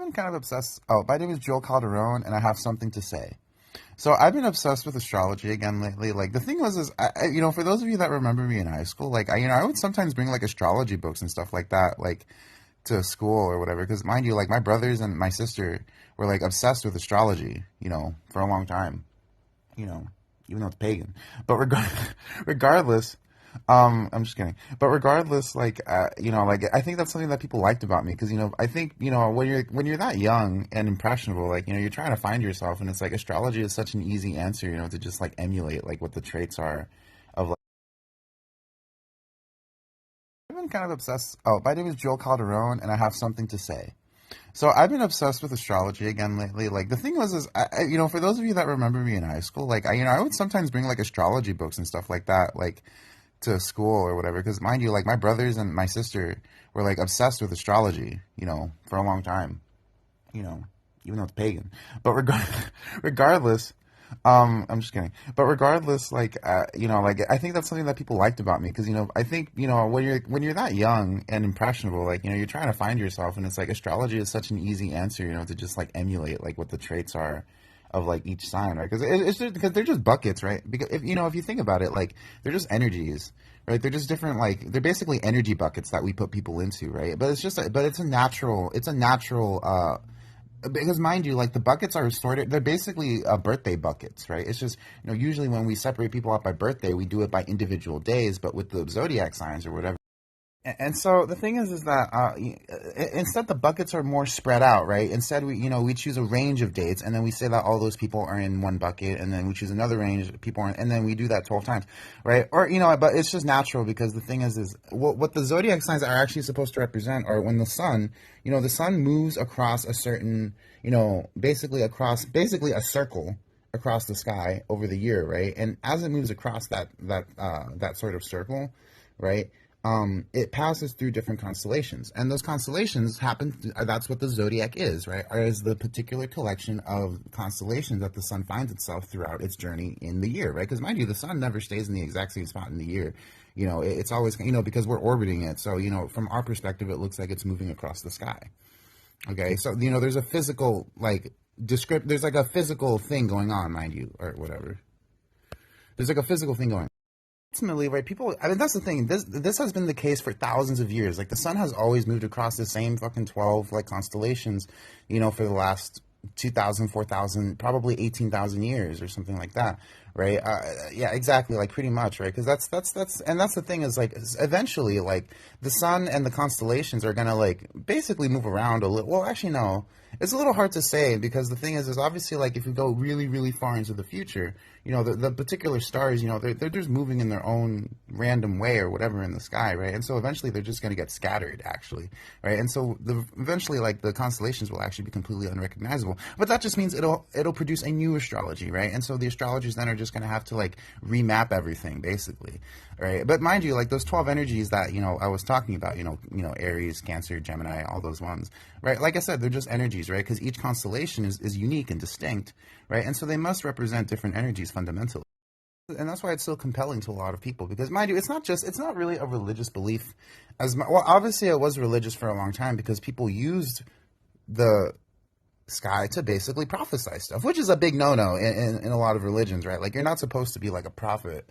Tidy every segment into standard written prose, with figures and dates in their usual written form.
been kind of obsessed. Oh, my name is Joel Calderon, and I have something to say. So I've been obsessed with astrology again lately. Like the thing was, is for those of you that remember me in high school, like I would sometimes bring like astrology books and stuff like that, like to school or whatever. Because mind you, like my brothers and my sister were like obsessed with astrology, for a long time. You know, even though it's pagan. But regardless, I'm just kidding. But regardless, like I think that's something that people liked about me because I think when you're that young and impressionable, like you're trying to find yourself, and it's like astrology is such an easy answer, to just like emulate like what the traits are of like. I've been kind of obsessed. Oh, my name is Joel Calderon, and I have something to say. So I've been obsessed with astrology again lately. Like the thing was, is for those of you that remember me in high school, like I would sometimes bring like astrology books and stuff like that, like to school or whatever. Because mind you, like my brothers and my sister were like obsessed with astrology, for a long time. You know, even though it's pagan. But regardless, I'm just kidding. But regardless, like I think that's something that people liked about me because I think when you're that young and impressionable, like you're trying to find yourself, and it's like astrology is such an easy answer, to just like emulate like what the traits are of like each sign, right? Because it's just because they're just buckets, right? Because if you think about it, like they're just energies, right? They're just different, like they're basically energy buckets that we put people into, right? But it's a natural because mind you, like the buckets are sorted. They're basically birthday buckets, right? It's just usually when we separate people out by birthday, we do it by individual days. But with the zodiac signs or whatever. And so the thing is that instead the buckets are more spread out, right? Instead we choose a range of dates, and then we say that all those people are in one bucket, and then we choose another range of people, and then we do that 12 times, right? Or but it's just natural because the thing is what the zodiac signs are actually supposed to represent are when the sun moves across a certain basically a circle across the sky over the year, right? And as it moves across that sort of circle, right? It passes through different constellations, and those constellations that's what the zodiac is, right? Or is the particular collection of constellations that the sun finds itself throughout its journey in the year, right? Because mind you, the sun never stays in the exact same spot in the year. It's always, because we're orbiting it. So, from our perspective, it looks like it's moving across the sky. Okay. So, there's a physical, there's like a physical thing going on, mind you, or whatever. There's like a physical thing going on. Ultimately, right, people, I mean, that's the thing. This has been the case for thousands of years. Like the sun has always moved across the same fucking 12 like constellations, for the last 2,000, 4,000, probably 18,000 years or something like that, right? Yeah, exactly, like pretty much, right? Because that's the thing is like eventually, like the sun and the constellations are gonna like basically move around a little. Well, actually, no, it's a little hard to say because the thing is obviously like if you go really, really far into the future, the particular stars, they're just moving in their own random way or whatever in the sky, right? And so eventually they're just gonna get scattered, actually, right? And so eventually like the constellations will actually be completely unrecognizable. But that just means it'll produce a new astrology, right? And so the astrologers then are just going to have to like remap everything basically, right? But mind you, like those 12 energies that I was talking about, Aries, Cancer, Gemini, all those ones, right? Like I said, they're just energies, right? Because each constellation is unique and distinct, right? And so they must represent different energies fundamentally. And that's why it's so compelling to a lot of people because mind you, it's not really a religious belief well, obviously it was religious for a long time because people used the sky to basically prophesy stuff, which is a big no-no in a lot of religions, right? Like you're not supposed to be like a prophet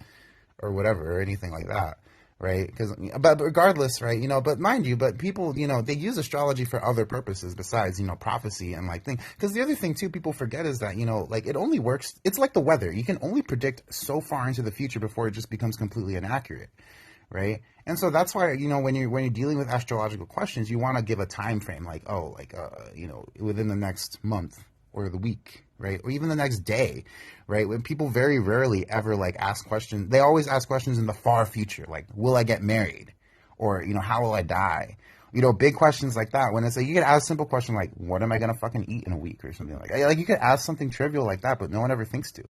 or whatever or anything like that, right? But regardless, right? But mind you, but people, they use astrology for other purposes besides, prophecy and like thing. Because the other thing too, people forget is that like it only works. It's like the weather. You can only predict so far into the future before it just becomes completely inaccurate. Right, and so that's why when you're dealing with astrological questions, you want to give a time frame, like within the next month or the week, right, or even the next day, right? When people very rarely ever like ask questions, they always ask questions in the far future, like will I get married, or how will I die? Big questions like that. When it's like you could ask a simple question like what am I gonna fucking eat in a week or something like that. Like you could ask something trivial like that, but no one ever thinks to.